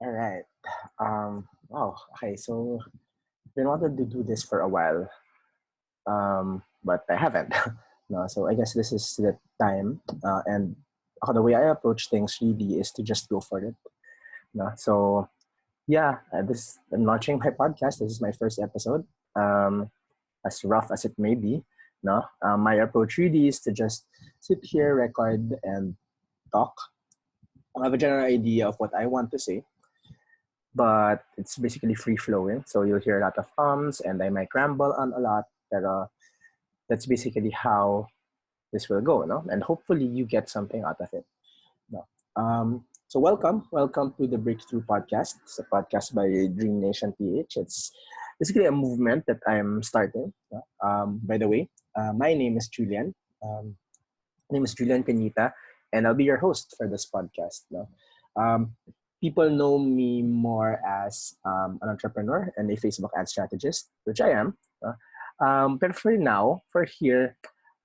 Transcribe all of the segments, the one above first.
All right. Oh, okay. So, been wanted to do this for a while, but I haven't. No, so I guess this is the time. And the way I approach things really is to just go for it. No, so yeah, this I'm launching my podcast. This is my first episode. As rough as it may be, no, my approach really is to just sit here, record, and talk. I have a general idea of what I want to say, but it's basically free flowing. So you'll hear a lot of ums and I might ramble on a lot, but that's basically how this will go, no? And hopefully you get something out of it. No. So welcome to the Breakthrough Podcast. It's a podcast by Dream Nation PH. It's basically a movement that I'm starting. No? By the way, my name is Julian. My name is Julian Canita, and I'll be your host for this podcast. No? Um, People know me more as an entrepreneur and a Facebook ad strategist, which I am. But for now, for here,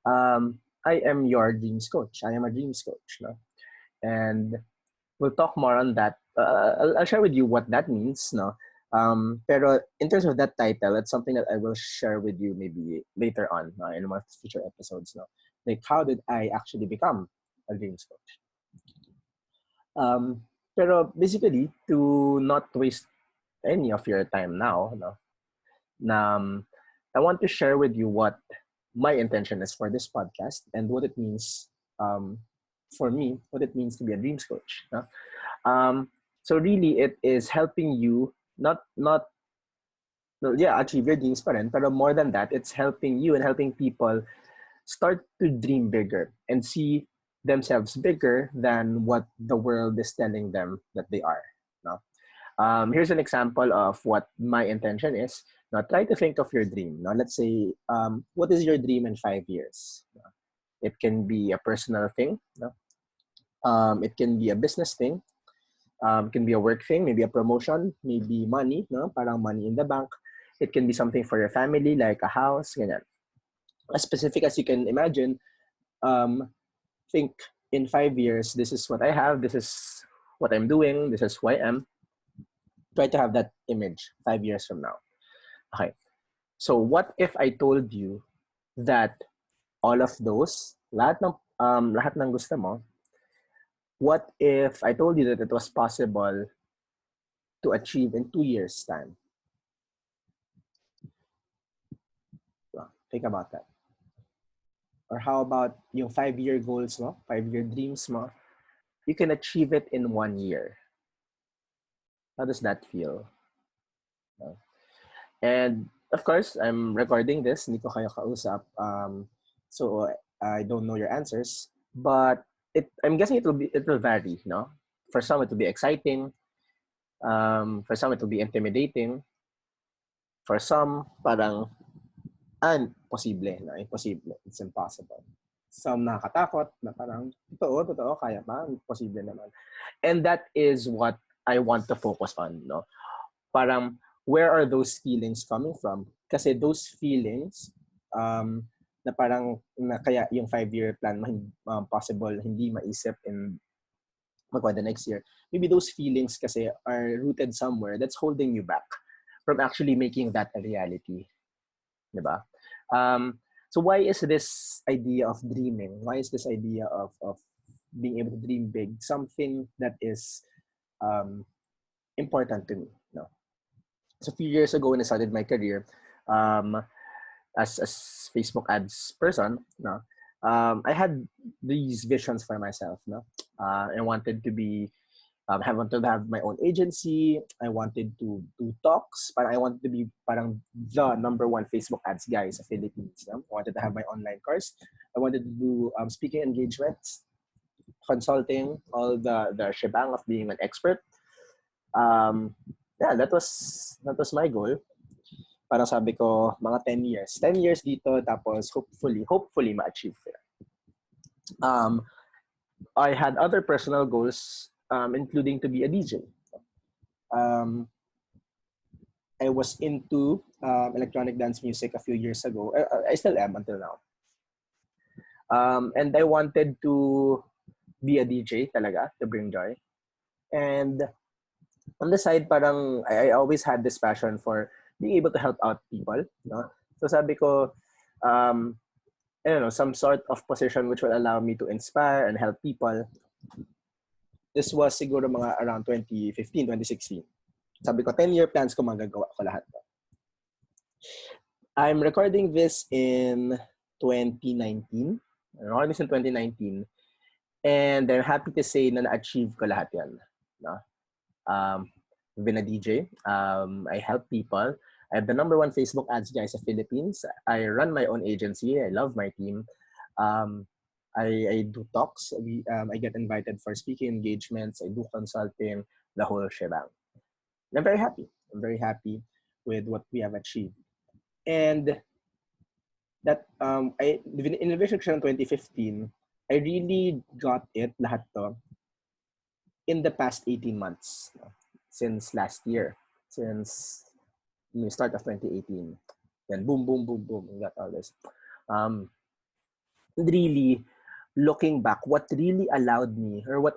I am your dreams coach. I am a dreams coach. No? And we'll talk more on that. I'll share with you what that means. No? Pero in terms of that title, it's something that I will share with you maybe later on in one of the future episodes. No? Like, how did I actually become a dreams coach? Pero basically, to not waste any of your time now, no, I want to share with you what my intention is for this podcast and what it means for me, what it means to be a dreams coach. No? So really, it is helping you not well, yeah, achieve your dreams pa rin, pero more than that, it's helping you and helping people start to dream bigger and see themselves bigger than what the world is telling them that they are. No? Here's an example of what my intention is. Now, try to think of your dream. Now, let's say, what is your dream in 5 years? It can be a personal thing. No? It can be a business thing. It can be a work thing, maybe a promotion, maybe money, no? Parang money in the bank. It can be something for your family, like a house, ganyan. As specific as you can imagine, um, think in 5 years, this is what I have, this is what I'm doing, this is who I am. Try to have that image 5 years from now. Okay. So what if I told you that all of those, lahat ng gusto mo, what if I told you that it was possible to achieve in 2 years' time? Well, think about that. Or how about yung 5-year goals mo, 5-year dreams mo, you can achieve it in 1 year. How does that feel? And of course, I'm recording this, hindi ko kayo kausap. So I don't know your answers, but I'm guessing it will vary, no? For some it will be exciting, for some it will be intimidating, for some parang imposible, no? Impossible, it's impossible. Some nakakatakot na parang totoo, kaya ba? Imposible naman. And that is what I want to focus on, no? Parang where are those feelings coming from? Kasi those feelings na parang na kaya yung 5-year plan possible hindi maisip in the next year. Maybe those feelings kasi are rooted somewhere that's holding you back from actually making that a reality. Diba? So why is this idea of dreaming? Why is this idea of being able to dream big something that is important to me? No? So a few years ago when I started my career, as Facebook ads person, no, I had these visions for myself. No, I wanted to be, I wanted to have my own agency. I wanted to do talks, but I wanted to be parang the number one Facebook ads guy sa Philippines. No? I wanted to have my online course. I wanted to do speaking engagements, consulting, all the shebang of being an expert. Yeah, that was my goal. Parang sabi ko, mga 10 years. 10 years dito, tapos hopefully ma-achieve ko yan. I had other personal goals, including to be a DJ. Um, I was into electronic dance music a few years ago. I still am until now. And I wanted to be a DJ talaga, to bring joy. And On the side, parang I always had this passion for being able to help out people, no? So sabi ko, um, I don't know, some sort of position which will allow me to inspire and help people. This was siguro mga around 2015, 2016. Sabi ko, 10-year plans ko magagawa ko lahat. I'm recording this in 2019. I'm recording this in 2019. And I'm happy to say na na-achieve ko lahat yan. No? I've been a DJ. I help people. I have the #1 Facebook ads guy sa Philippines. I run my own agency. I love my team. I do talks. I get invited for speaking engagements. I do consulting, the whole shebang. And I'm very happy. I'm very happy with what we have achieved. And that in Vision 2015, I really got it lahat to in the past 18 months, since last year, since the start of 2018. Then boom, boom, boom, boom, we got all this. Really, looking back, what really allowed me, or what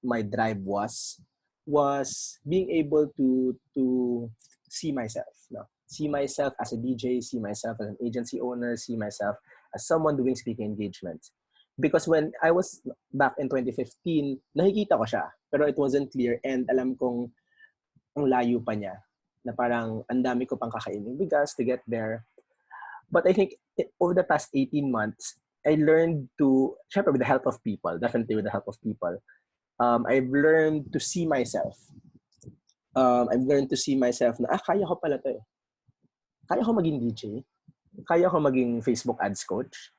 my drive was being able to see myself. No? See myself as a DJ, see myself as an agency owner, see myself as someone doing speaking engagements. Because when I was back in 2015, nakikita ko siya, pero it wasn't clear, and alam kong ang layo pa niya, na parang ang dami ko pang kakaining bigas to get there. But I think over the past 18 months, I learned to, syempre with the help of people, definitely with the help of people, I've learned to see myself. I've learned to see myself na, kaya ko pala to eh. Kaya ko maging DJ. Kaya ko maging Facebook ads coach.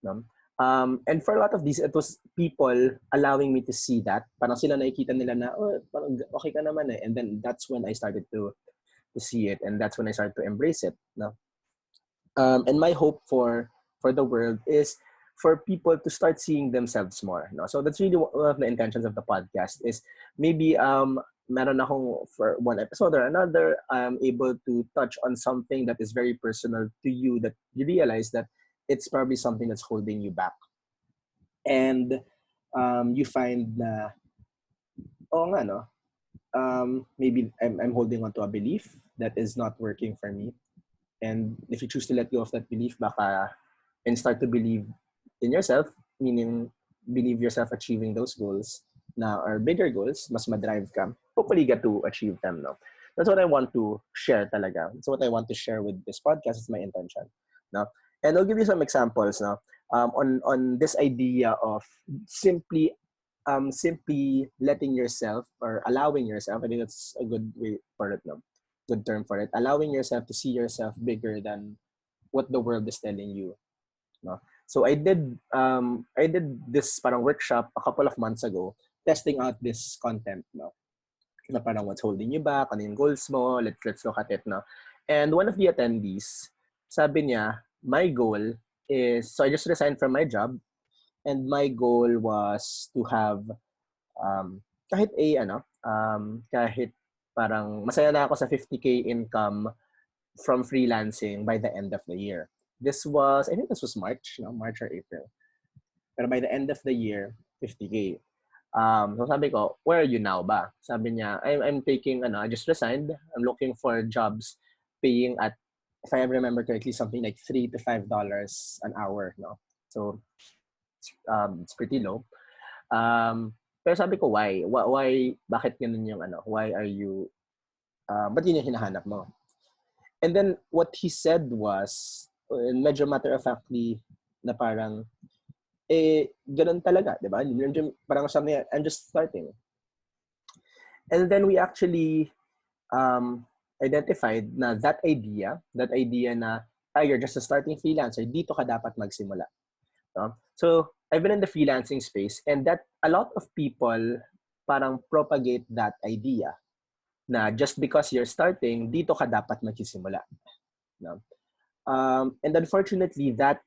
No? And for a lot of these, it was people allowing me to see that. Parang sila nakikita nila na, parang okay ka naman eh. And then that's when I started to see it. And that's when I started to embrace it. No? And my hope for the world is for people to start seeing themselves more. No? So that's really one of the intentions of the podcast is maybe meron akong for one episode or another, I'm able to touch on something that is very personal to you that you realize that it's probably something that's holding you back. And you find na, oh nga no, maybe I'm holding on to a belief that is not working for me. And if you choose to let go of that belief, baka, and start to believe in yourself, meaning believe yourself achieving those goals na are bigger goals, mas madrive ka, hopefully get to achieve them. No? That's what I want to share talaga. That's what I want to share with this podcast. It's my intention. No? And I'll give you some examples no? On this idea of simply letting yourself or allowing yourself, I think that's a good way for it. No? Good term for it. Allowing yourself to see yourself bigger than what the world is telling you. No? So I did this parang workshop a couple of months ago, testing out this content. No? Na parang what's holding you back, ano yung goals mo, let's look at it. No? And one of the attendees, sabi niya, my goal is, so I just resigned from my job, and my goal was to have kahit kahit parang masaya na ako sa 50K income from freelancing by the end of the year. I think this was March, no? March or April. Pero by the end of the year, 50K. So sabi ko, where are you now ba? Sabi niya, I'm taking, I just resigned. I'm looking for jobs paying at, if I remember correctly, something like $3 to $5 an hour. No? So, it's pretty low. Pero sabi ko, why? Bakit ganun yung why are you, ba't yun yung hinahanap mo? And then what he said was, medyo matter-of-factly na parang, ganun talaga, di ba? Parang sabi niya, I'm just starting. And then we actually identified na that idea na, you're just a starting freelancer, dito ka dapat magsimula. No? So, I've been in the freelancing space, and that a lot of people parang propagate that idea na just because you're starting, dito ka dapat magsisimula. No? And unfortunately, that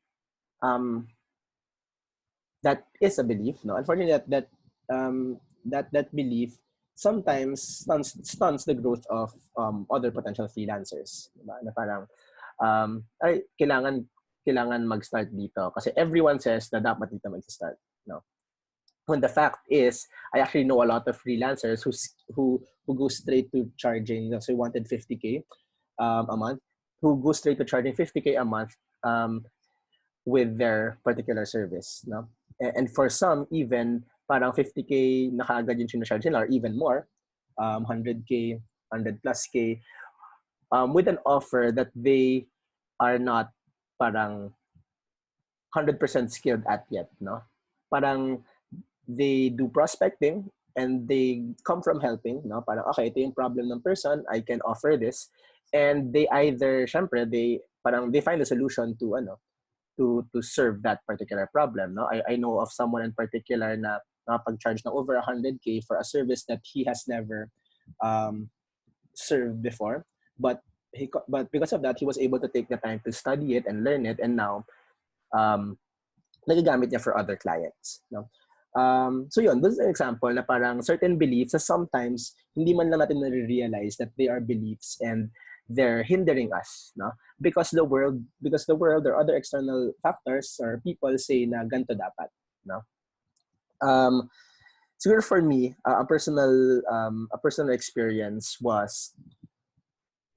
is a belief. No? Unfortunately, that belief sometimes stunts the growth of other potential freelancers. Diba? Na parang, kailangan mag-start dito kasi everyone says na dapat dito mag-start. No? when the fact is, I actually know a lot of freelancers who go straight to charging. So they wanted 50K a month, who go straight to charging 50K a month with their particular service. No? And for some, even parang 50K na kaagad yung sinacharge nila, or even more, 100K, 100 plus K, with an offer that they are not parang 100% skilled at yet. No? Parang they do prospecting and they come from helping. No? Parang, okay, ito yung problem ng person, I can offer this. And they either, syempre, they find a solution to serve that particular problem. No, I know of someone in particular na nakapag-charge na over 100K for a service that he has never served before, but because of that, he was able to take the time to study it and learn it, and now nagagamit niya for other clients. No? So yun, this is an example na parang certain beliefs na sometimes hindi man lang natin na-realize that they are beliefs and they're hindering us, no? Because the world or other external factors or people say na ganito dapat, no? Siguro for me, a personal experience was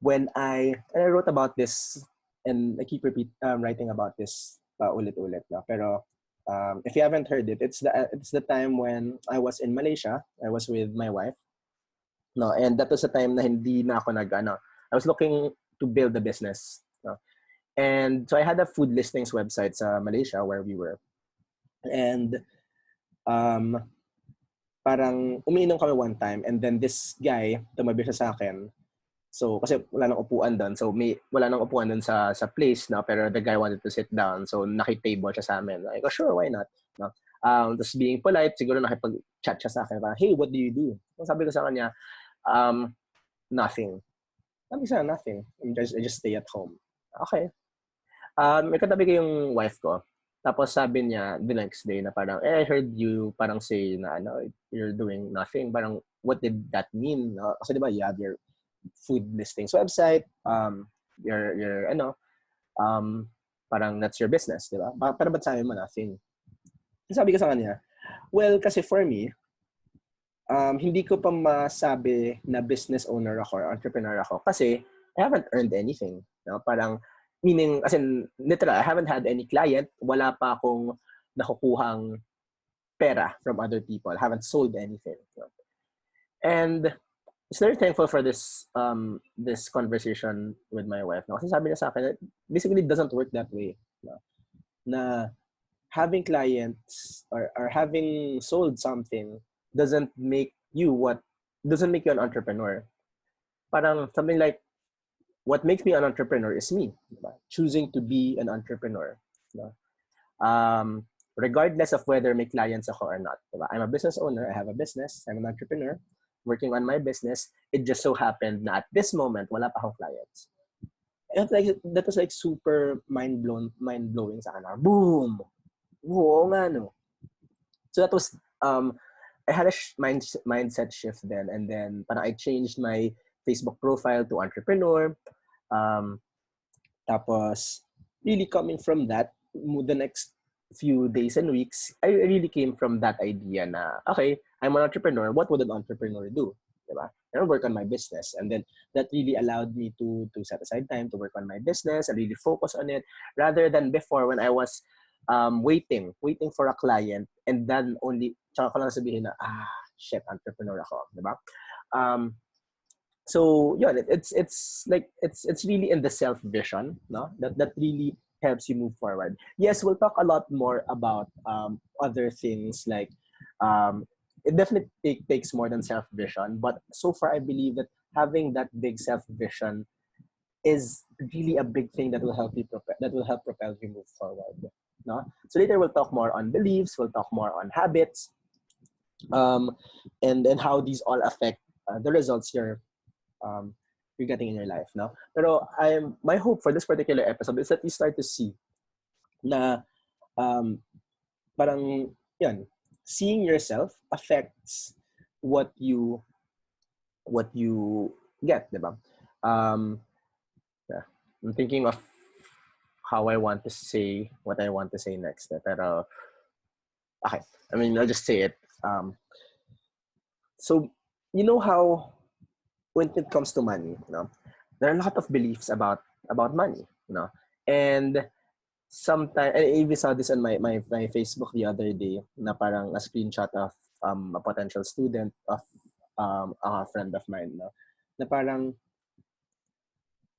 when I wrote about this, and I keep writing about this ulit-ulit, no? Pero if you haven't heard it, it's the time when I was in Malaysia. I was with my wife, no, and that was the time na hindi na ako I was looking to build a business. No? And so I had a food listings website sa Malaysia where we were. And parang umiinom kami one time, and then this guy, tumabi siya sa akin. So, kasi wala nang upuan doon. So, wala nang upuan doon sa place, no? Pero the guy wanted to sit down. So, nakitable siya sa amin. I go, sure, why not? No? Just being polite, siguro nakipag-chat siya sa akin. Parang, hey, what do you do? So, sabi ko sa kanya, nothing. Sabi ko nothing. I just stay at home. Okay. May katabi ko yung wife ko. Tapos sabi niya the next day na parang, I heard you parang say na you're doing nothing. Parang, what did that mean? Kasi diba, you have your food listings website, your parang that's your business, diba? Para ba't sabi mo nothing? Sabi ko sa kanya, well, kasi for me, hindi ko pa masabi na business owner ako or entrepreneur ako kasi I haven't earned anything. No? Parang, meaning, as in, literal, I haven't had any client. Wala pa akong nakukuhang pera from other people. I haven't sold anything. No? And I was very thankful for this this conversation with my wife. No? Kasi sabi niya sa akin, basically, it doesn't work that way. No? Na having clients or having sold something doesn't make you an entrepreneur. Parang something like, what makes me an entrepreneur is me, diba? Choosing to be an entrepreneur. Diba? Regardless of whether may clients ako or not. Diba? I'm a business owner, I have a business, I'm an entrepreneur, working on my business. It just so happened na at this moment, wala pa akong clients. And that was like super mind-blowing sa akin. Boom! Oo nga, no? So that was, I had a mindset shift then, and then parang I changed my Facebook profile to entrepreneur. Tapos, really coming from that, the next few days and weeks, I really came from that idea na, okay, I'm an entrepreneur. What would an entrepreneur do? Diba? And work on my business. And then that really allowed me to set aside time to work on my business and really focus on it, rather than before when I was waiting for a client, and then only tsaka ko lang sabihin na shit, entrepreneur ako, diba? So yeah, it's really in the self vision, no, that really helps you move forward. Yes, we'll talk a lot more about other things like it definitely takes more than self vision, but so far I believe that having that big self vision is really a big thing that will help propel you move forward. No? So later we'll talk more on beliefs, we'll talk more on habits, and how these all affect the results you're getting in your life. No? Pero my hope for this particular episode is that you start to see na parang yan, seeing yourself affects what you get, diba? Yeah. I'm thinking of how I want to say what I want to say next. Pero, okay. I mean, I'll just say it. So you know how when it comes to money, there are a lot of beliefs about money, and sometimes I even saw this on my Facebook the other day, na parang a screenshot of a potential student of a friend of mine, na parang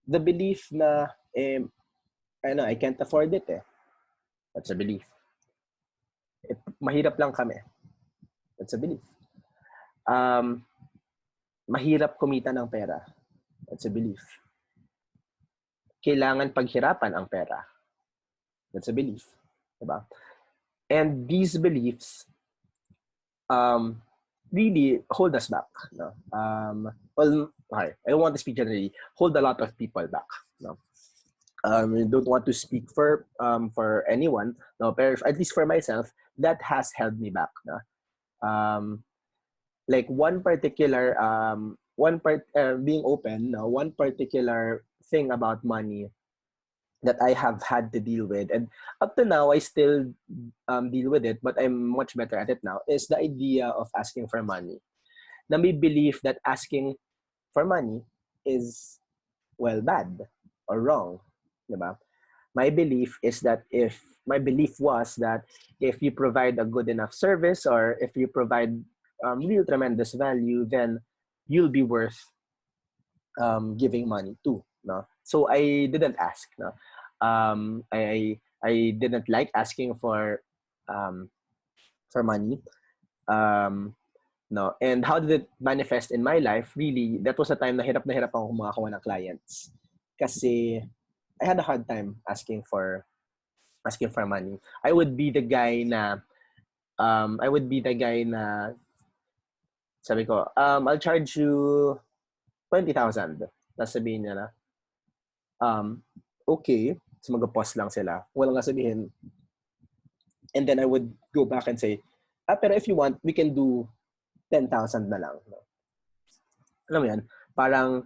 the belief na I can't afford it eh. That's a belief. Mahirap lang kami. That's a belief. Mahirap kumita ng pera. That's a belief. Kailangan paghirapan ang pera. That's a belief. Diba? And these beliefs really hold us back. No? Okay, I don't want to speak generally. Hold a lot of people back. No? I don't want to speak for anyone. No, but at least for myself, that has held me back. No? Like one particular being open. No, one particular thing about money that I have had to deal with, and up to now I still deal with it, but I'm much better at it now, is the idea of asking for money. Na may belief that asking for money is, well, bad or wrong. Diba? My belief was that if you provide a good enough service, or if you provide real tremendous value, then you'll be worth giving money to. No? So I didn't ask. No? I didn't like asking for money. No, and how did it manifest in my life? Really, that was a time na hirap ako makakuha ng clients. Kasi I had a hard time asking for money. I would be the guy na sabi ko, I'll charge you 20,000. Tapos sabihin niya na, okay. So mag-pause lang sila. Walang nga sabihin. And then I would go back and say, pero if you want, we can do 10,000 na lang. No? Alam mo yan? Parang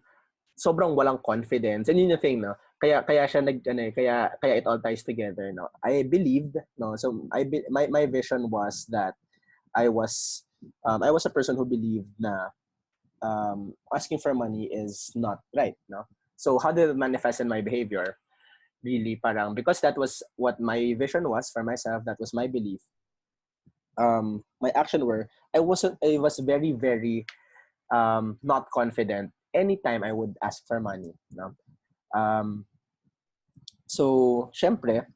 sobrang walang confidence. And yun yung thing, no? Kaya siya kaya it all ties together, no? I believed, no? So my vision was that I was a person who believed na asking for money is not right, no? So how did it manifest in my behavior? Really, parang because that was what my vision was for myself, that was my belief. My action were I was very, very not confident anytime I would ask for money, no? So syempre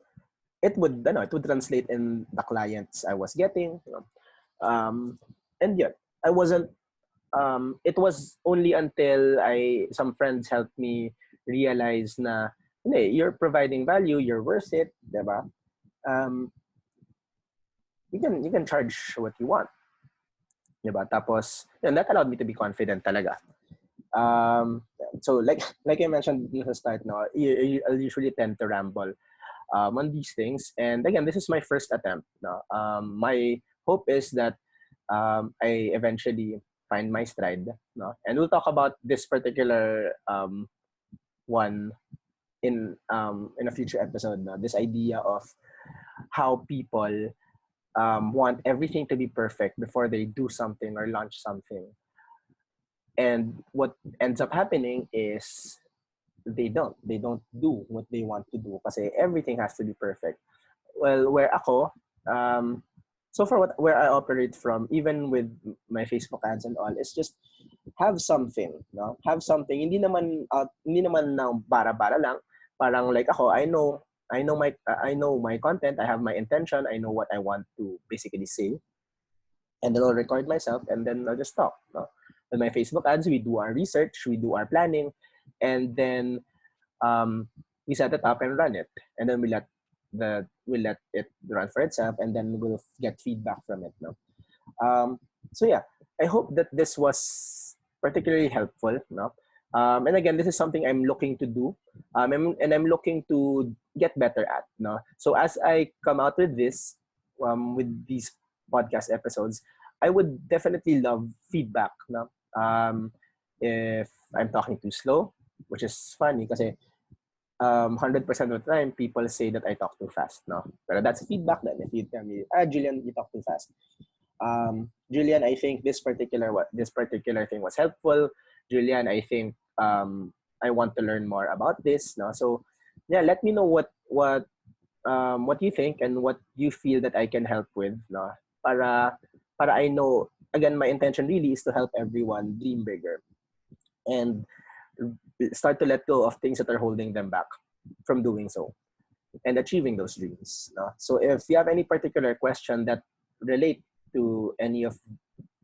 it would translate in the clients I was getting, and yet I wasn't it was only until some friends helped me realize na you're providing value, you're worth it, diba? You can charge what you want, diba? Tapos that allowed me to be confident talaga. So like I mentioned in the start, no, I usually tend to ramble on these things, and again, this is my first attempt. No, my hope is that I eventually find my stride. No, and we'll talk about this particular one in a future episode. No, this idea of how people want everything to be perfect before they do something or launch something. And what ends up happening is they don't do what they want to do kasi everything has to be perfect. Well, where ako, so far where I operate from, even with my Facebook ads and all, is just have something, no? Have something. Hindi naman ng bara-bara lang. Parang like ako, I know my content, I have my intention, I know what I want to basically say. And then I'll record myself and then I'll just talk, no? With my Facebook ads, we do our research, we do our planning, and then we set it up and run it, and then we let it run for itself, and then we'll get feedback from it. No, so yeah, I hope that this was particularly helpful. No, and again, this is something I'm looking to do, and I'm looking to get better at. No, so as I come out with this, with these podcast episodes, I would definitely love feedback. No, if I'm talking too slow, which is funny kasi 100% of the time, people say that I talk too fast, no? But that's feedback then. If you tell me, Julian, you talk too fast. Julian, I think this particular thing was helpful. Julian, I think I want to learn more about this. No, so yeah, let me know what you think and what you feel that I can help with. No, para para I know. Again, my intention really is to help everyone dream bigger and start to let go of things that are holding them back from doing so and achieving those dreams. No? So if you have any particular question that relate to any of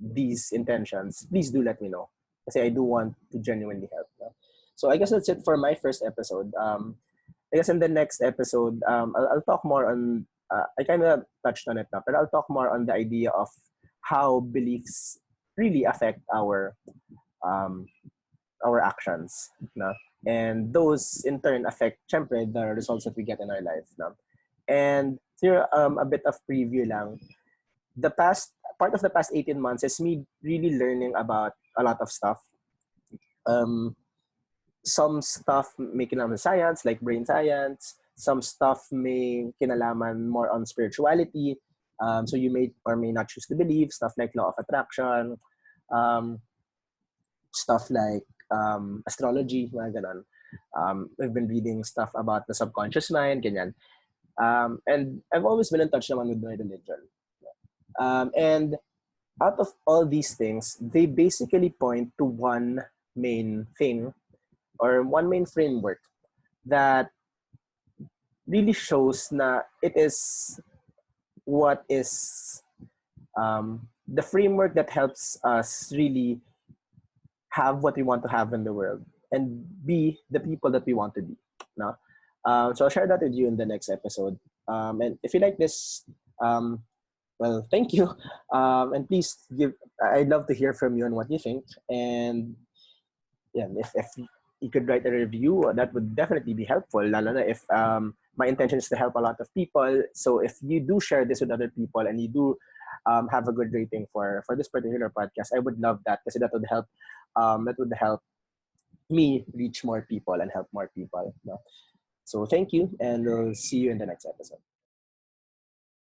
these intentions, please do let me know. Because I do want to genuinely help. No? So I guess that's it for my first episode. I guess in the next episode, I'll talk more on, I kind of touched on it now, but I'll talk more on the idea of how beliefs really affect um, our actions. No? And those in turn affect, syempre, the results that we get in our life. No? And here, a bit of preview lang. Part of the past 18 months is me really learning about a lot of stuff. Um, some stuff may kinalaman science, like brain science. Some stuff may kinalaman more on spirituality. So you may or may not choose to believe. Stuff like law of attraction. Um, Stuff like astrology, mga ganon. We've been reading stuff about the subconscious mind, ganyan. And I've always been in touch naman with my religion. And out of all these things, they basically point to one main thing or one main framework that really shows na it is what is the framework that helps us really have what we want to have in the world and be the people that we want to be. No? So I'll share that with you in the next episode. And if you like this, well, thank you. And please I'd love to hear from you on what you think. And yeah, if you could write a review, that would definitely be helpful. Lalo na if my intention is to help a lot of people. So if you do share this with other people and you do have a good rating for this particular podcast, I would love that because that would help. That would help me reach more people and help more people. No? So thank you, and we'll see you in the next episode.